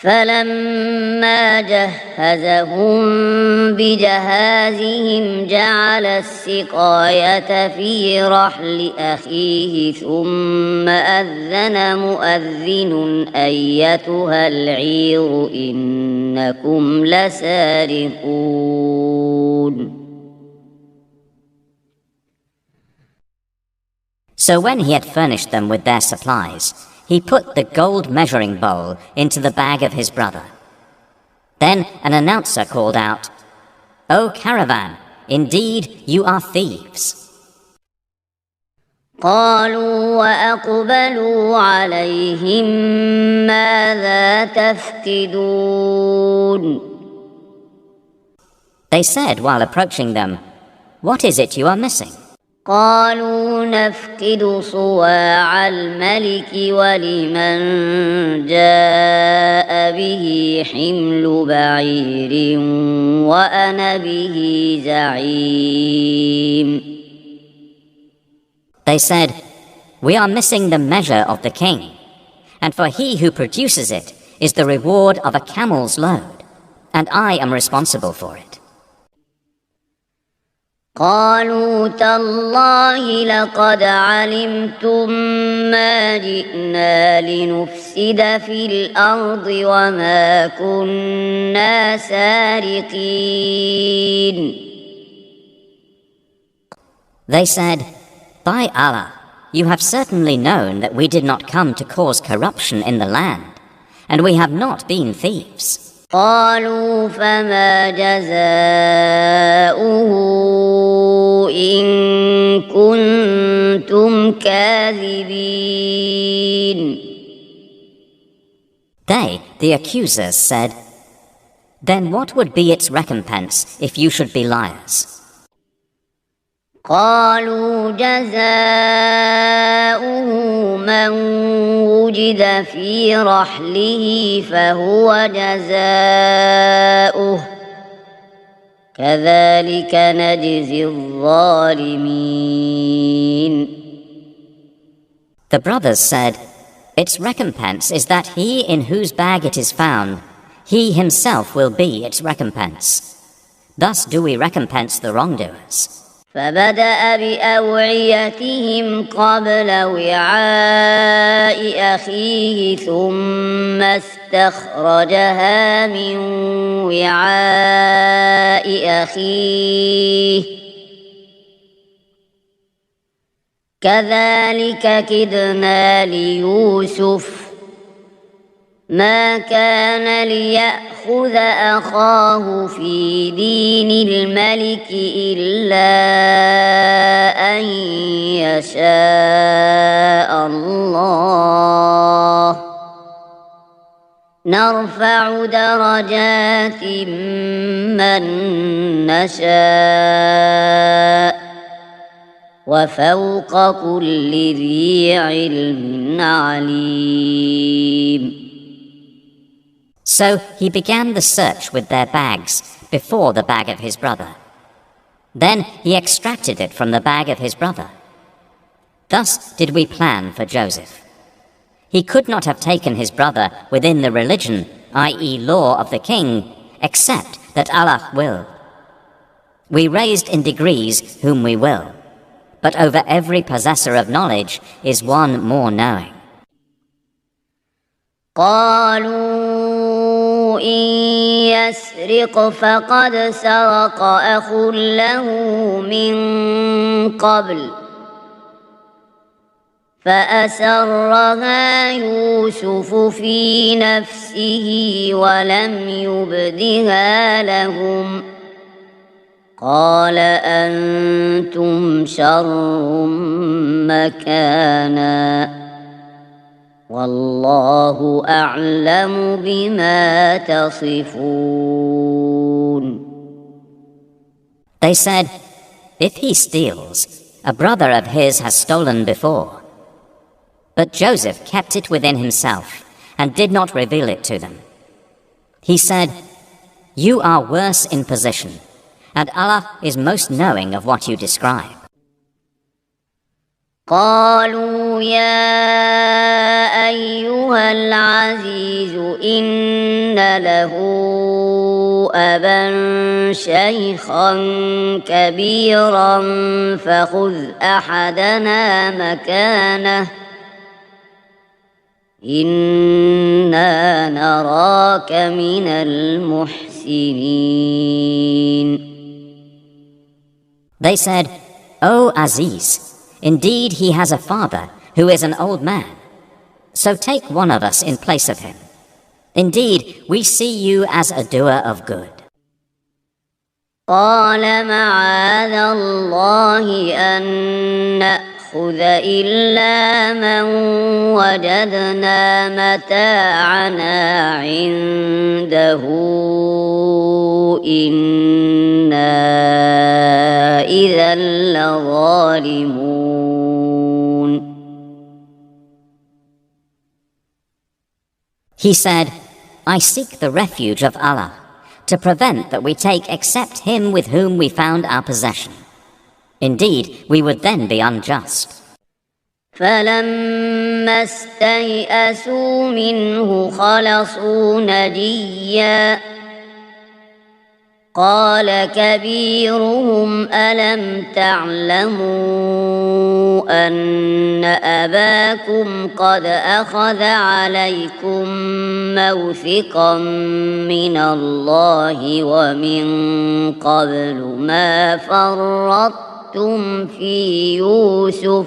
فلما جهزهم بجهازهم جعل السقاية في رحل أخيه ثم أذن مؤذن أيتها العير إنكم لسارقون. So when he had furnished them with their supplies, he put the gold measuring bowl into the bag of his brother. Then an announcer called out, "O caravan, indeed you are thieves." قالوا وأقبلوا عليهم ماذا تفقدون. They said while approaching them, "What is it you are missing?" قالوا نفقد صواع الملك ولمن جاء به حمل بعير وأنا به زعيم. They said, "We are missing the measure of the king, and for he who produces it is the reward of a camel's load, and I am responsible for it." قالوا تالله لقد علمتم ما جئنا لنفسد في الأرض وما كنا سارقين. They said, "By Allah, you have certainly known that we did not come to cause corruption in the land, and we have not been thieves." قالوا فما جزاؤه إن كنتم كاذبين. They, the accusers, said, "Then what would be its recompense if you should be liars?" قالوا جزاؤه من وجد في رحله فهو جزاؤه كذلك نجزي الظالمين. The brothers said, "Its recompense is that he in whose bag it is found, he himself will be its recompense. Thus do we recompense the wrongdoers." فبدأ بأوعيتهم قبل وعاء أخيه ثم استخرجها من وعاء أخيه كذلك كدنا ليوسف ما كان ليأخذ أخاه في دين الملك إلا أن يشاء الله نرفع درجات من نشاء وفوق كل ذي علم عليم. So he began the search with their bags before the bag of his brother. Then he extracted it from the bag of his brother. Thus did we plan for Joseph. He could not have taken his brother within the religion, i.e. law of the king, except that Allah will. We raised in degrees whom we will, but over every possessor of knowledge is one more knowing. قالوا إن يسرق فقد سرق أخ له من قبل فأسرها يوسف في نفسه ولم يبدها لهم قال أنتم شر مكانا والله أعلم بما تصفون. They said, "If he steals, a brother of his has stolen before." But Joseph kept it within himself and did not reveal it to them. He said, "You are worse in position, and Allah is most knowing of what you describe." قالوا يا أيها العزيز إن له أبا شيخا كبيرا فخذ أحدنا مكانه إنا نراك من المحسنين. They said, O Aziz, indeed he has a father who is an old man. So take one of us in place of him. Indeed, we see you as a doer of good. قال معاذ الله أن نأخذ إلا من وجدنا متاعنا عنده إنا إذا لظالمون. He said, I seek the refuge of Allah, to prevent that we take except him with whom we found our possession. Indeed, we would then be unjust. فلما استيئسوا منه خلصوا نجيا قال كبيرهم ألم تعلموا أن أباكم قد أخذ عليكم موثقا من الله ومن قبل ما فرطتم في يوسف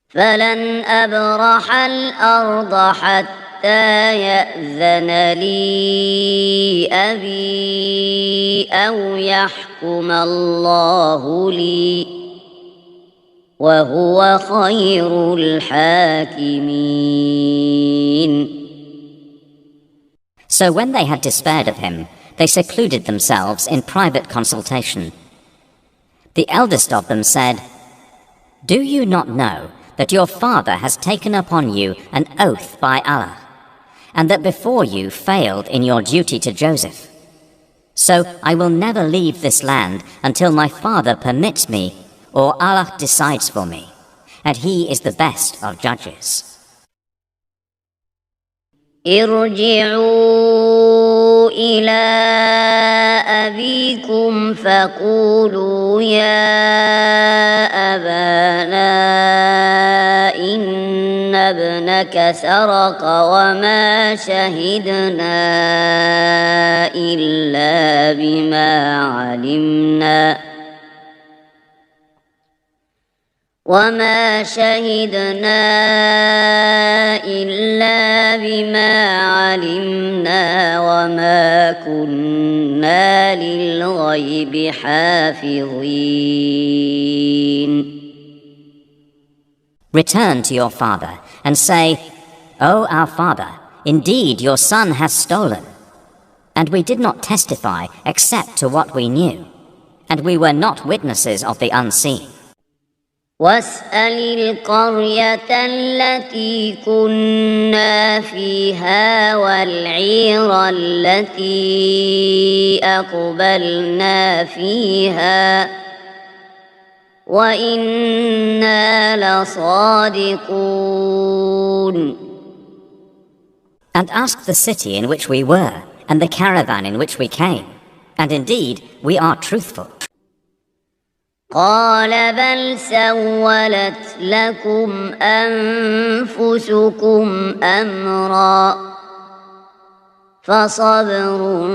فلن أبرح الأرض حتى يأذن لي أبي أو يحكم الله لي وهو خير الحاكمين. So when they had despaired of him, they secluded themselves in private consultation. The eldest of them said, Do you not know that your father has taken upon you an oath by Allah, and that before you failed in your duty to Joseph? So I will never leave this land until my father permits me, or Allah decides for me, and he is the best of judges. ارجعوا إلى أبيكم فقولوا يا أبانا إن ابنك سرق وما شهدنا إلا بما علمنا وما كنا للغيب حافظين. Return to your father and say, O our father, indeed your son has stolen. And we did not testify except to what we knew, and we were not witnesses of the unseen. واسأل القرية التي كنا فيها والعير التي أقبلنا فيها وإنا لصادقون. And ask the city in which we were, and the caravan in which we came, and indeed we are truthful. قال بل سولت لكم أنفسكم أمرا فصبر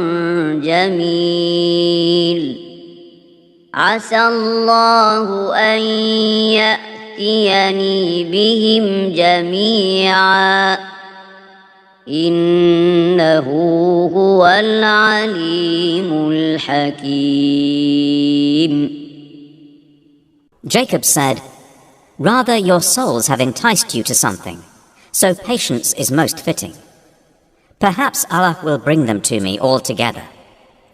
جميل عسى الله أن يأتيني بهم جميعا إنه هو العليم الحكيم. Jacob said, Rather your souls have enticed you to something, so patience is most fitting. Perhaps Allah will bring them to me all together.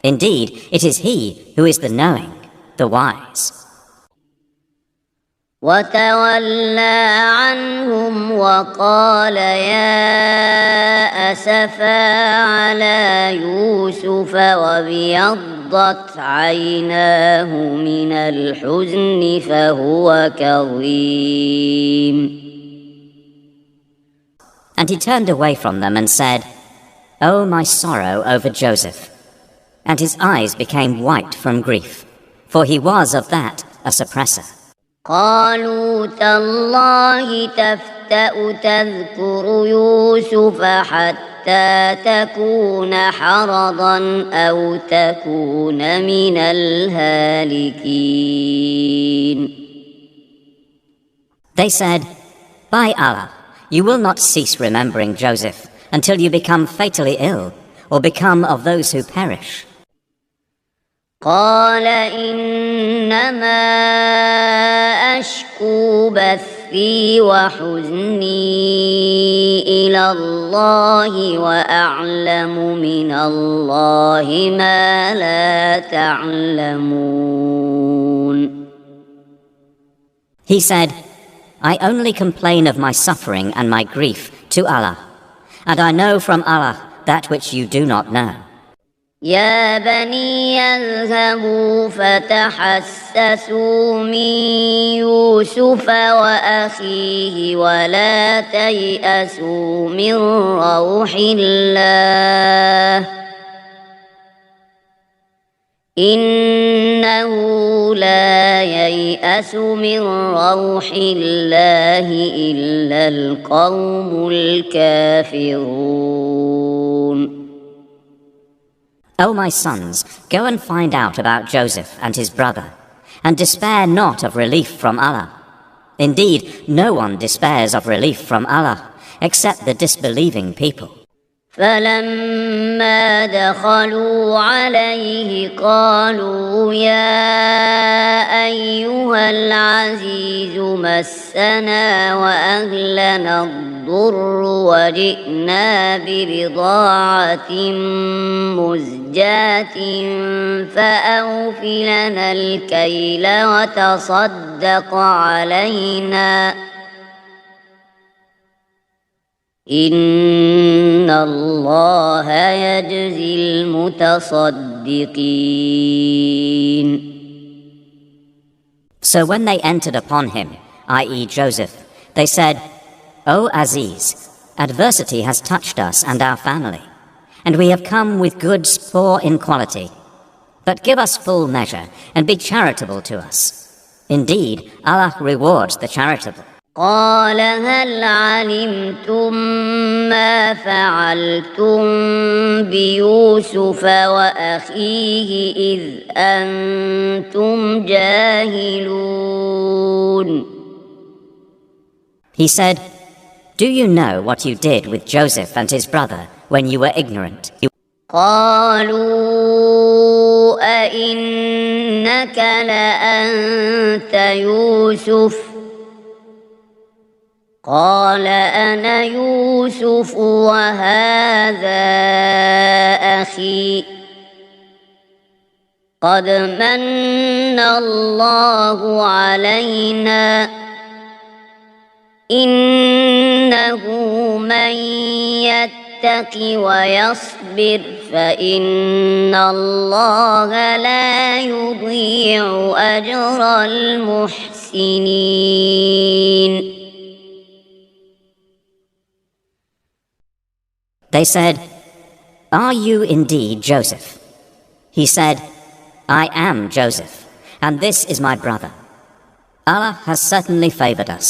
Indeed, it is He who is the knowing, the wise. وتولى عنهم وقال يا أسفا على يوسف وابيضت عيناه من الحزن فهو كظيم. And he turned away from them and said, "Oh, my sorrow over Joseph." And his eyes became white from grief, for he was of that a suppressor. قالوا تالله تفتأ تذكر يوسف حتى تكون حرضا أو تكون من الهالكين. They said, "By Allah, you will not cease remembering Joseph until you become fatally ill or become of those who perish." قال إنما أشكو بثي وحزني إلى الله وأعلم من الله ما لا تعلمون. He said, "I only complain of my suffering and my grief to Allah, and I know from Allah that which you do not know." يا بني اذهبوا فتحسسوا من يوسف وأخيه ولا تيأسوا من روح الله إنه لا ييأس من روح الله إلا القوم الكافرون. O my sons, go and find out about Joseph and his brother, and despair not of relief from Allah. Indeed, no one despairs of relief from Allah, except the disbelieving people. فلما دخلوا عليه قالوا يا أيها العزيز مسنا وأهلنا الضر وجئنا ببضاعة مزجاة فأوف لنا الكيل وتصدق علينا إن الله يجزي المتصدقين. So when they entered upon him, i.e. Joseph, they said, "O Aziz, adversity has touched us and our family, and we have come with goods poor in quality. But give us full measure and be charitable to us. Indeed, Allah rewards the charitable." قال هل علمتم ما فعلتم بيوسف وأخيه إذ أنتم جاهلون. He said, "Do you know what you did with Joseph and his brother when you were ignorant?" قالوا أئنك لأنت يوسف قال أنا يوسف وهذا أخي قد من الله علينا إنه من يتق ويصبر فإن الله لا يضيع أجر المحسنين. They said, "Are you indeed Joseph?" He said, "I am Joseph, and this is my brother. Allah has certainly favored us.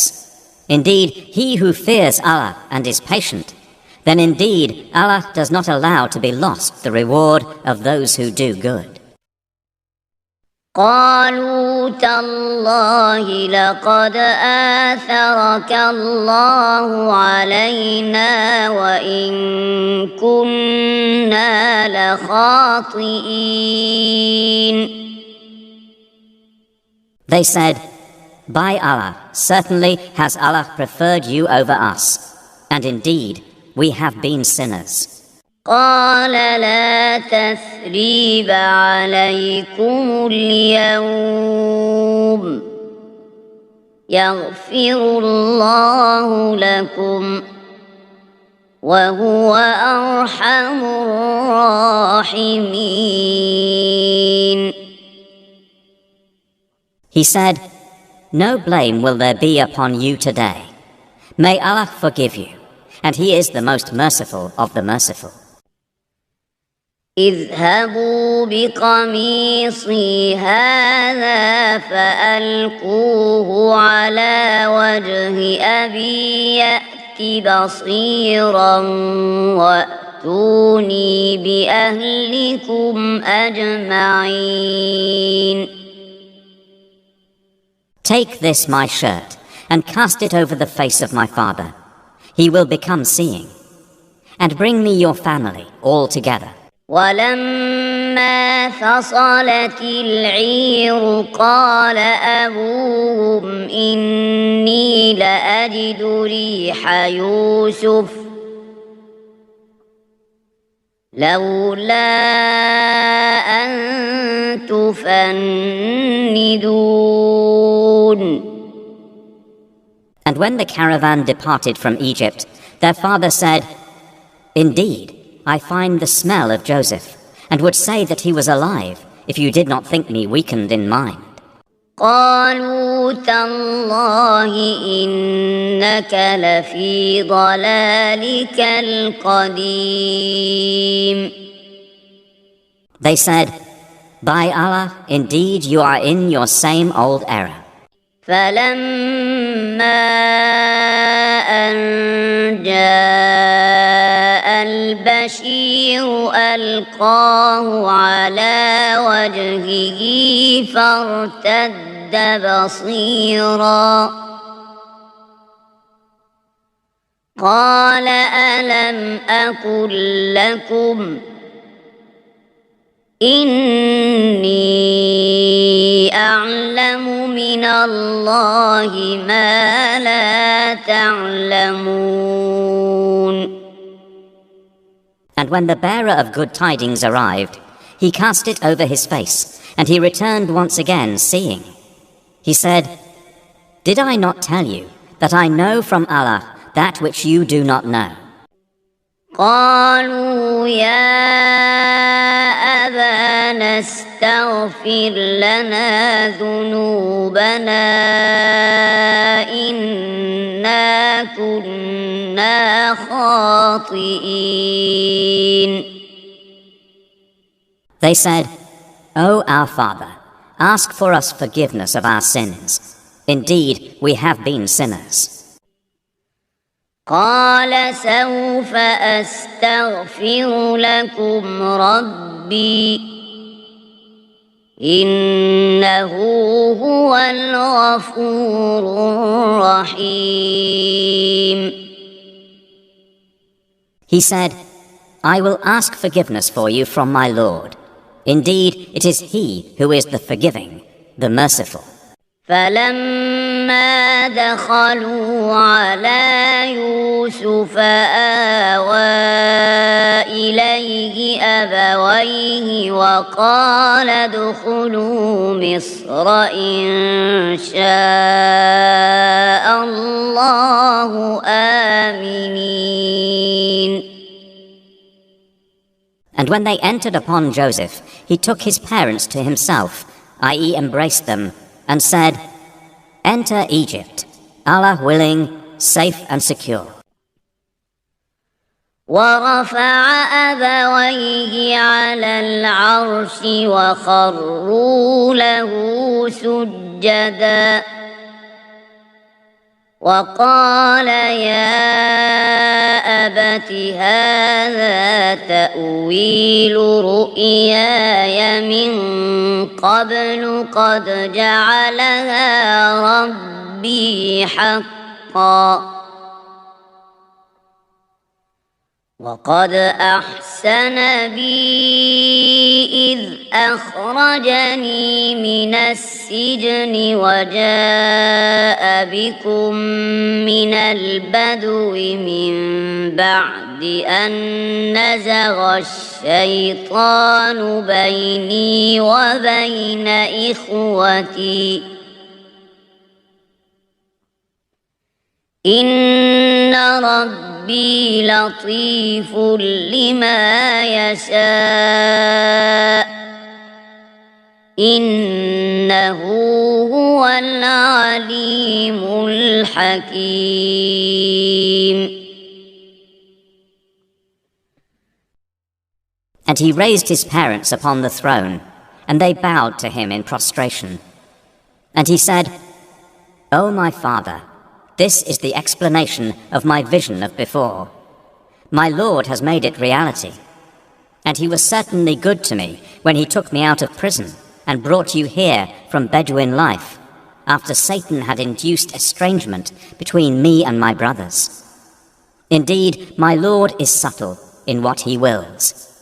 Indeed, he who fears Allah and is patient, then indeed Allah does not allow to be lost the reward of those who do good." قالوا تالله لقد آثرك الله علينا وإن كنا لخاطئين. They said, "By Allah, certainly has Allah preferred you over us, and indeed we have been sinners." قال لا تثريب عليكم اليوم يغفر الله لكم وهو أرحم الراحمين. He said, "No blame will there be upon you today. May Allah forgive you, and He is the most merciful of the merciful." اذهبوا بقميصي هذا فألقوه على وجه أبي يأت بصيرا وأتوني بأهلكم أجمعين. Take this my shirt and cast it over the face of my father. He will become seeing. And bring me your family all together. ولما فصلت العير قال أبوهم إني لأجد ريح يوسف لولا أن تفندون. And when the caravan departed from Egypt, their father said, "Indeed, I find the smell of Joseph, and would say that he was alive, if you did not think me weakened in mind." قالوا تالله إنك لفي ضلالك القديم. They said, "By Allah, indeed you are in your same old error." فلما أن جاء البشير ألقاه على وجهه فارتد بصيرا قال ألم أقل لكم إني أعلم من الله ما لا تعلمون. And when the bearer of good tidings arrived, he cast it over his face, and he returned once again seeing. He said, "Did I not tell you that I know from Allah that which you do not know?" قالوا يا أبانا استغفر لنا ذنوبنا إنا كنا خاطئين. They said, "O our father, ask for us forgiveness of our sins. Indeed, we have been sinners." قال سوف أستغفر لكم ربي إنه هو الغفور الرحيم. He said, "I will ask forgiveness for you from my Lord. Indeed, it is He who is the forgiving, the merciful." فلما دخلوا على يوسف آوى إليه أبويه وقال ادخلوا مصر إن شاء الله آمنين. And when they entered upon Joseph, he took his parents to himself, i.e. embraced them, and said, "Enter Egypt, Allah willing, safe and secure." ورفع أبويه على العرش وخروا له سجدا وقال يا أبت هذا تأويل رؤياي من قبل قد جعلها ربي حقا وقد أحسن بي إذ أخرجني من السجن وجاء بكم من البدو من بعد أن نزغ الشيطان بيني وبين إخوتي إن ربي لطيف لما يشاء إنه هو العليم الحكيم. And he raised his parents upon the throne, and they bowed to him in prostration. And he said, O my father, this is the explanation of my vision of before. My Lord has made it reality. And he was certainly good to me when he took me out of prison and brought you here from Bedouin life, after Satan had induced estrangement between me and my brothers. Indeed, my Lord is subtle in what he wills.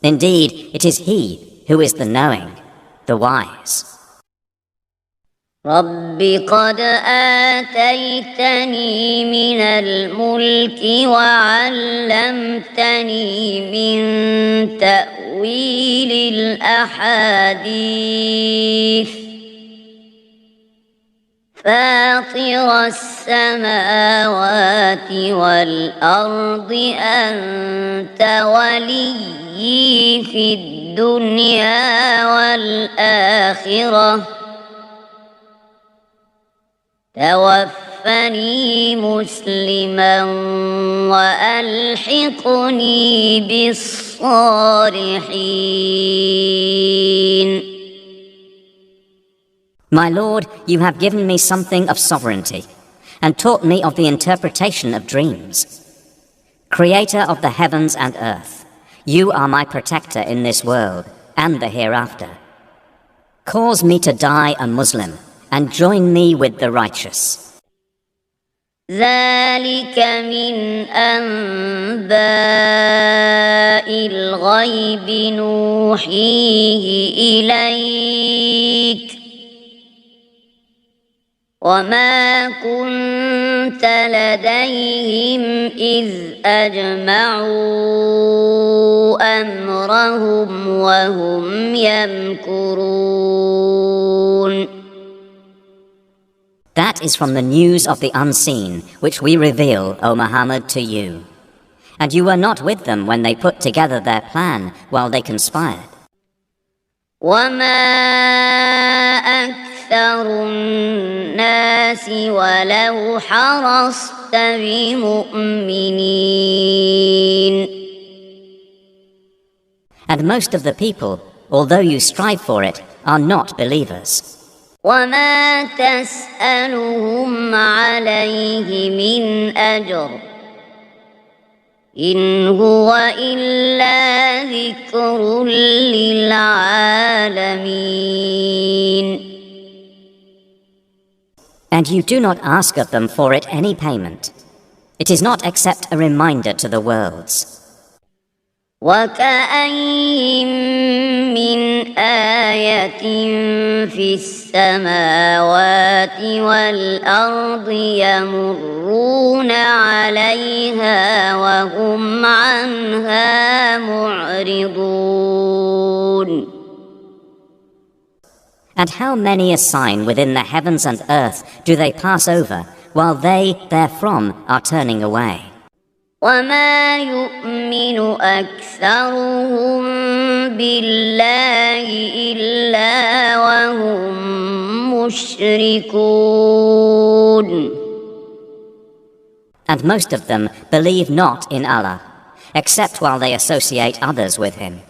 Indeed, it is he who is the knowing, the wise. رب قد آتيتني من الملك وعلمتني من تأويل الأحاديث فاطر السماوات والأرض أنت وليي في الدنيا والآخرة توفني مسلما وألحقني بالصالحين. My Lord, you have given me something of sovereignty, and taught me of the interpretation of dreams. Creator of the heavens and earth, you are my protector in this world and the hereafter. Cause me to die a Muslim, and join me with the righteous. ذلك من أنباء الغيب نوحيه إليك وما كنت لديهم إذ أجمعوا أمرهم وهم يمكرون. That is from the news of the unseen, which we reveal, O Muhammad, to you. And you were not with them when they put together their plan while they conspired. وما أكثر الناس ولو حرصت بمؤمنين. And most of the people, although you strive for it, are not believers. وما تسألهم عليه من أجر إن هو إلا ذكر للعالمين. And you do not ask of them for it any payment. It is not except a reminder to the worlds. وكأين من آية في السماوات والأرض يمرون عليها وهم عنها معرضون. And how many a sign within the heavens and earth do they pass over, while they therefrom are turning away? وما يؤمن أكثرهم بالله إلا وهم مشركون. And most of them believe not in Allah, except while they associate others with Him.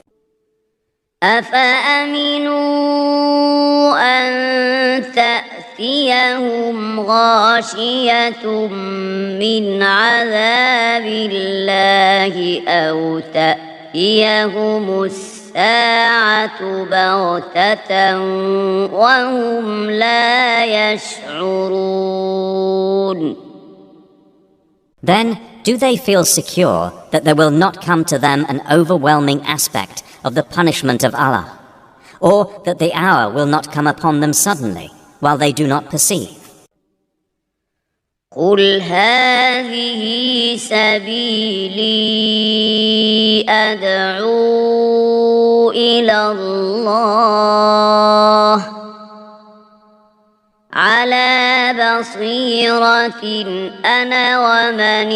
أفأمنوا أن تأتيهم غاشية من عذاب الله أو تأتيهم الساعة بغتة وهم لا يشعرون. Then do they feel secure that there will not come to them an overwhelming aspect of the punishment of Allah, or that the hour will not come upon them suddenly while they do not perceive? قل هذه سبيلي أدعو إلى الله على بصيرة أنا ومن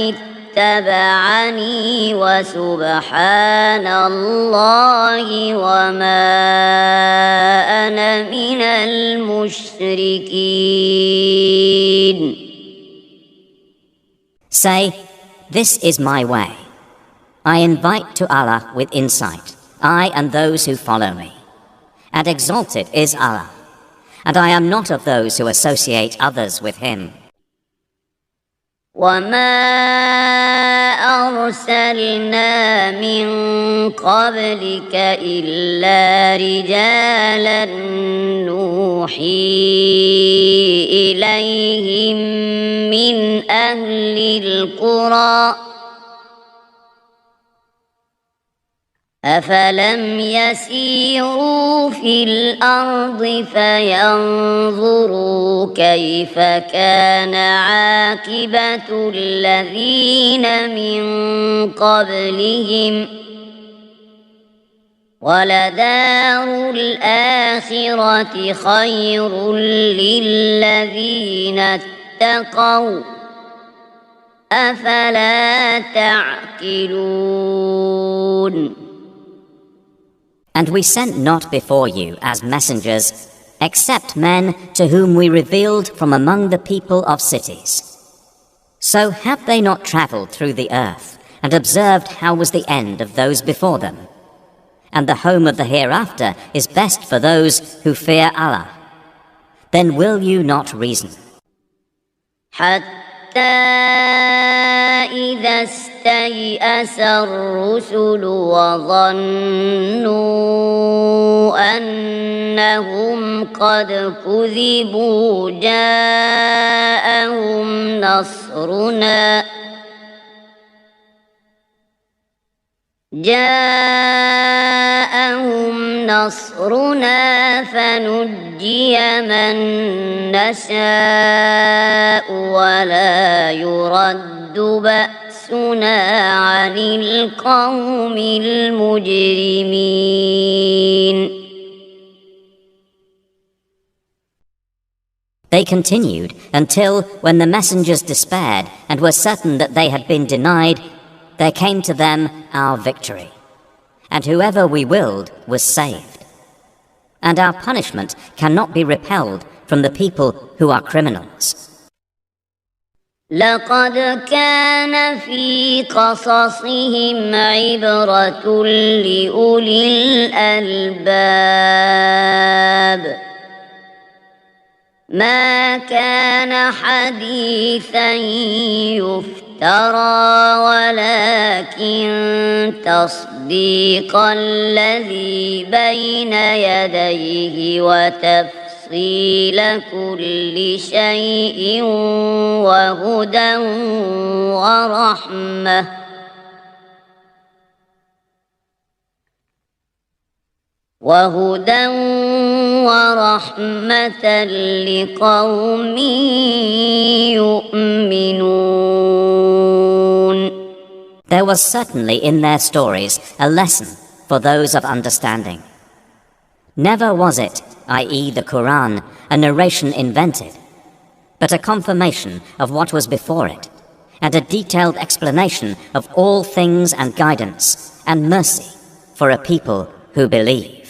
اتبعني وسبحان الله وما أنا من المشركين. Say, this is my way. I invite to Allah with insight, I and those who follow me. And exalted is Allah, and I am not of those who associate others with Him. وما أرسلنا من قبلك إلا رجالا نوحي إليهم من أهل القرى أفلم يسيروا في الأرض فينظروا كيف كان عاقبة الذين من قبلهم ولدار الآخرة خير للذين اتقوا أفلا تعقلون. And we sent not before you as messengers, except men to whom we revealed from among the people of cities. So have they not travelled through the earth, and observed how was the end of those before them? And the home of the hereafter is best for those who fear Allah. Then will you not reason? إذا استيأس الرسل وظنوا أنهم قد كذبوا جاءهم نصرنا فنجي من نشاء ولا يرد بأسنا عن القوم المجرمين. They continued until, when the messengers despaired and were certain that they had been denied, there came to them our victory, and whoever we willed was saved. And our punishment cannot be repelled from the people who are criminals. لقد كان في قصصهم عبرة لأولي الألباب ما كان حديثا يفترى ولكن تصديق الذي بين يديه وتفصيل كل شيء وهدى ورحمة لقوم يؤمنون. There was certainly in their stories a lesson for those of understanding. Never was it, i.e. the Quran, a narration invented, but a confirmation of what was before it, and a detailed explanation of all things and guidance and mercy for a people who believe.